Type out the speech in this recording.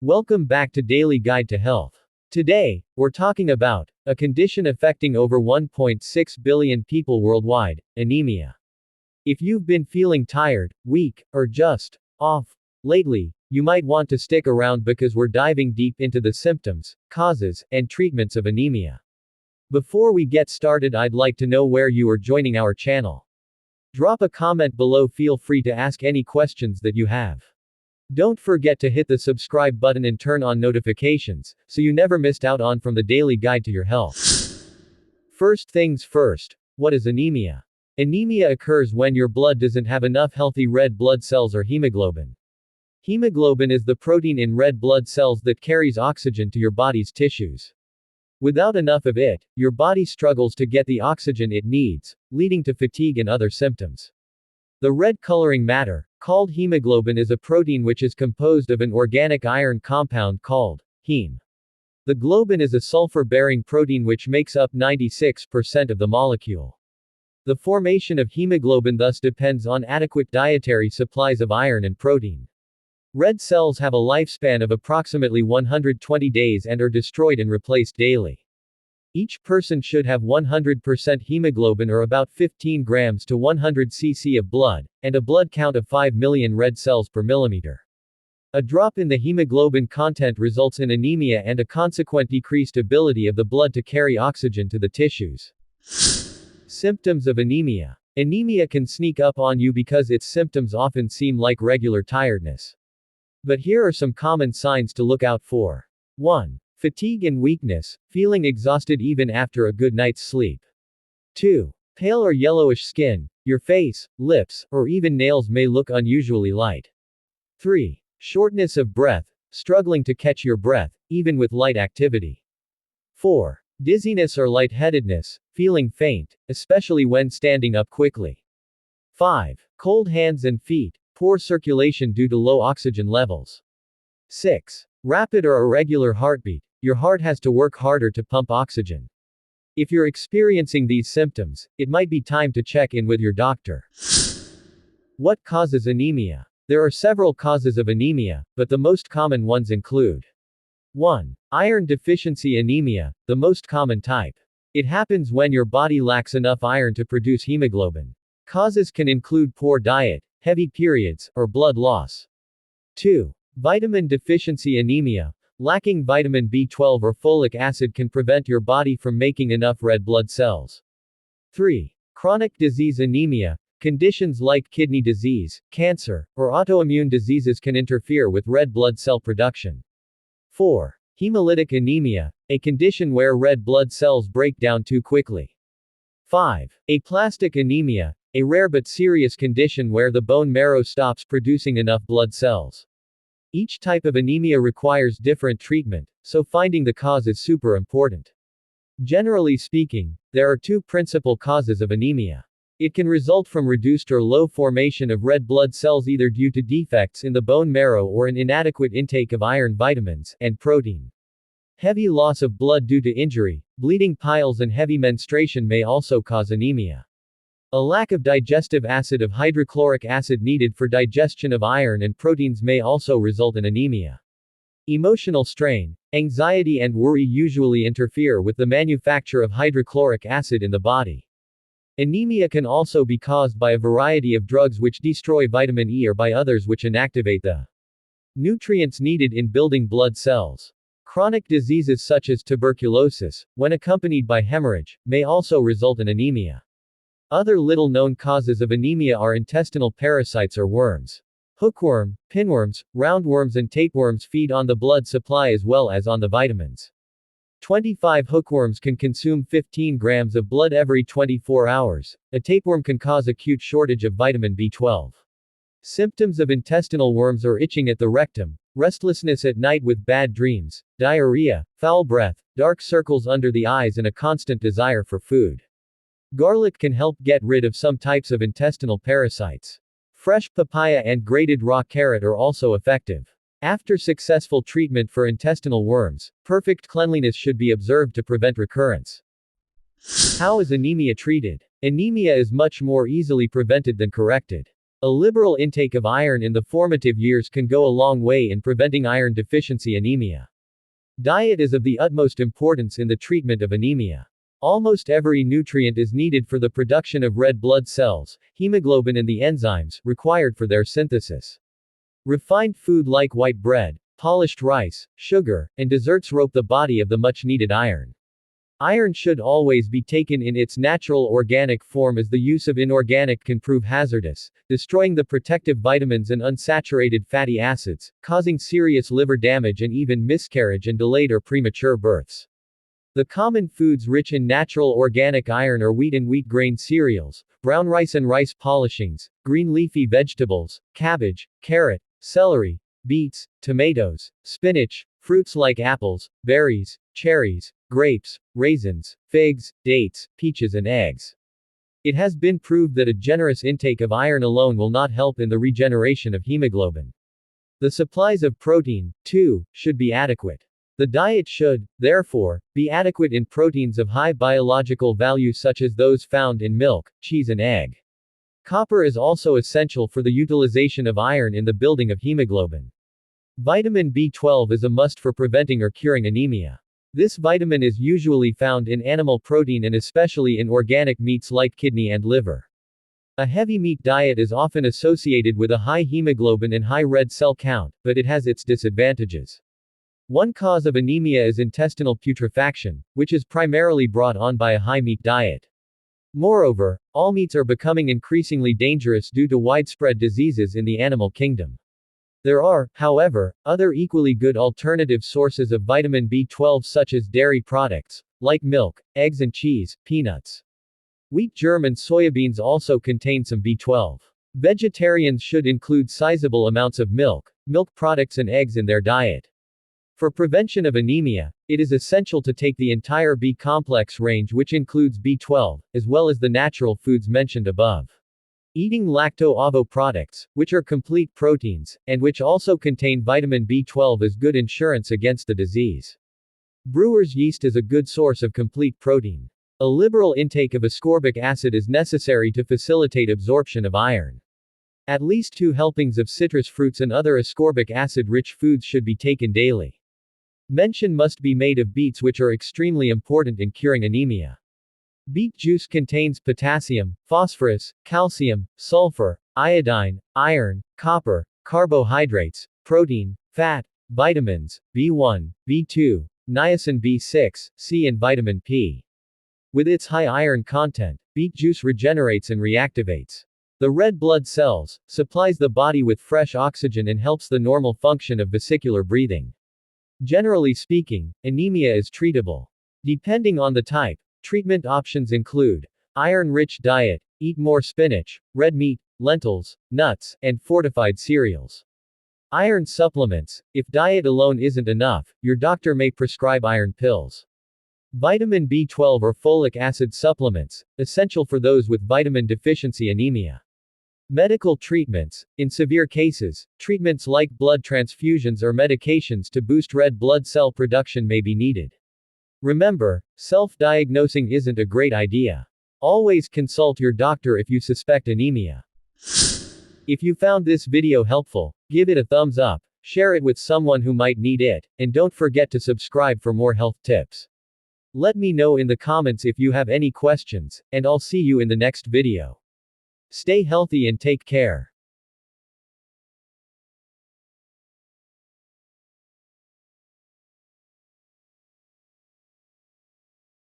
Welcome back to Daily Guide to Health. Today, we're talking about a condition affecting over 1.6 billion people worldwide, anemia. If you've been feeling tired, weak, or just off lately, you might want to stick around because we're diving deep into the symptoms, causes, and treatments of anemia. Before we get started, I'd like to know where you are joining our channel. Drop a comment below, feel free to ask any questions that you have. Don't forget to hit the subscribe button and turn on notifications, so you never missed out on from the daily guide to your health. First things first, what is anemia? Anemia occurs when your blood doesn't have enough healthy red blood cells or hemoglobin. Hemoglobin is the protein in red blood cells that carries oxygen to your body's tissues. Without enough of it, your body struggles to get the oxygen it needs, leading to fatigue and other symptoms. The red coloring matter, called hemoglobin, is a protein which is composed of an organic iron compound called heme. The globin is a sulfur-bearing protein which makes up 96% of the molecule. The formation of hemoglobin thus depends on adequate dietary supplies of iron and protein. Red cells have a lifespan of approximately 120 days and are destroyed and replaced daily. Each person should have 100% hemoglobin, or about 15 grams to 100 cc of blood, and a blood count of 5 million red cells per millimeter. A drop in the hemoglobin content results in anemia and a consequent decreased ability of the blood to carry oxygen to the tissues. Symptoms of anemia. Anemia can sneak up on you because its symptoms often seem like regular tiredness. But here are some common signs to look out for. 1. Fatigue and weakness, feeling exhausted even after a good night's sleep. 2. Pale or yellowish skin, your face, lips, or even nails may look unusually light. 3. Shortness of breath, struggling to catch your breath, even with light activity. 4. Dizziness or lightheadedness, feeling faint, especially when standing up quickly. 5. Cold hands and feet, poor circulation due to low oxygen levels. 6. Rapid or irregular heartbeat, your heart has to work harder to pump oxygen. If you're experiencing these symptoms, it might be time to check in with your doctor. What causes anemia? There are several causes of anemia, but the most common ones include 1. Iron deficiency anemia, the most common type. It happens when your body lacks enough iron to produce hemoglobin. Causes can include poor diet, heavy periods, or blood loss. 2. Vitamin deficiency anemia. Lacking vitamin B12 or folic acid can prevent your body from making enough red blood cells. 3. Chronic disease anemia. Conditions like kidney disease, cancer, or autoimmune diseases can interfere with red blood cell production. 4. Hemolytic anemia, a condition where red blood cells break down too quickly. 5. Aplastic anemia, a rare but serious condition where the bone marrow stops producing enough blood cells. Each type of anemia requires different treatment, so finding the cause is super important. Generally speaking, there are two principal causes of anemia. It can result from reduced or low formation of red blood cells, either due to defects in the bone marrow or an inadequate intake of iron, vitamins, and protein. Heavy loss of blood due to injury, bleeding piles, and heavy menstruation may also cause anemia. A lack of digestive acid of hydrochloric acid needed for digestion of iron and proteins may also result in anemia. Emotional strain, anxiety, and worry usually interfere with the manufacture of hydrochloric acid in the body. Anemia can also be caused by a variety of drugs which destroy vitamin E or by others which inactivate the nutrients needed in building blood cells. Chronic diseases such as tuberculosis, when accompanied by hemorrhage, may also result in anemia. Other little-known causes of anemia are intestinal parasites or worms. Hookworm, pinworms, roundworms, and tapeworms feed on the blood supply as well as on the vitamins. 25 hookworms can consume 15 grams of blood every 24 hours. A tapeworm can cause acute shortage of vitamin B12. Symptoms of intestinal worms are itching at the rectum, restlessness at night with bad dreams, diarrhea, foul breath, dark circles under the eyes, and a constant desire for food. Garlic can help get rid of some types of intestinal parasites. Fresh papaya and grated raw carrot are also effective. After successful treatment for intestinal worms, perfect cleanliness should be observed to prevent recurrence. How is anemia treated? Anemia is much more easily prevented than corrected. A liberal intake of iron in the formative years can go a long way in preventing iron deficiency anemia. Diet is of the utmost importance in the treatment of anemia. Almost every nutrient is needed for the production of red blood cells, hemoglobin and the enzymes required for their synthesis. Refined food like white bread, polished rice, sugar, and desserts rob the body of the much-needed iron. Iron should always be taken in its natural organic form, as the use of inorganic can prove hazardous, destroying the protective vitamins and unsaturated fatty acids, causing serious liver damage and even miscarriage and delayed or premature births. The common foods rich in natural organic iron are wheat and wheat grain cereals, brown rice and rice polishings, green leafy vegetables, cabbage, carrot, celery, beets, tomatoes, spinach, fruits like apples, berries, cherries, grapes, raisins, figs, dates, peaches and eggs. It has been proved that a generous intake of iron alone will not help in the regeneration of hemoglobin. The supplies of protein, too, should be adequate. The diet should, therefore, be adequate in proteins of high biological value such as those found in milk, cheese and egg. Copper is also essential for the utilization of iron in the building of hemoglobin. Vitamin B12 is a must for preventing or curing anemia. This vitamin is usually found in animal protein and especially in organic meats like kidney and liver. A heavy meat diet is often associated with a high hemoglobin and high red cell count, but it has its disadvantages. One cause of anemia is intestinal putrefaction, which is primarily brought on by a high meat diet. Moreover, all meats are becoming increasingly dangerous due to widespread diseases in the animal kingdom. There are, however, other equally good alternative sources of vitamin B12 such as dairy products, like milk, eggs and cheese, peanuts. Wheat germ and soybeans also contain some B12. Vegetarians should include sizable amounts of milk products and eggs in their diet. For prevention of anemia, it is essential to take the entire B-complex range, which includes B12, as well as the natural foods mentioned above. Eating lacto-ovo products, which are complete proteins, and which also contain vitamin B12 is good insurance against the disease. Brewer's yeast is a good source of complete protein. A liberal intake of ascorbic acid is necessary to facilitate absorption of iron. At least 2 helpings of citrus fruits and other ascorbic acid-rich foods should be taken daily. Mention must be made of beets, which are extremely important in curing anemia. Beet juice contains potassium, phosphorus, calcium, sulfur, iodine, iron, copper, carbohydrates, protein, fat, vitamins, B1, B2, niacin B6, C and vitamin P. With its high iron content, beet juice regenerates and reactivates the red blood cells, supplies the body with fresh oxygen and helps the normal function of vesicular breathing. Generally speaking, anemia is treatable. Depending on the type, treatment options include iron-rich diet, eat more spinach, red meat, lentils, nuts, and fortified cereals. Iron supplements. If diet alone isn't enough, your doctor may prescribe iron pills. Vitamin B12 or folic acid supplements, essential for those with vitamin deficiency anemia. Medical treatments. In severe cases, treatments like blood transfusions or medications to boost red blood cell production may be needed. Remember, self-diagnosing isn't a great idea. Always consult your doctor if you suspect anemia. If you found this video helpful, give it a thumbs up, share it with someone who might need it, and don't forget to subscribe for more health tips. Let me know in the comments if you have any questions, and I'll see you in the next video. Stay healthy and take care.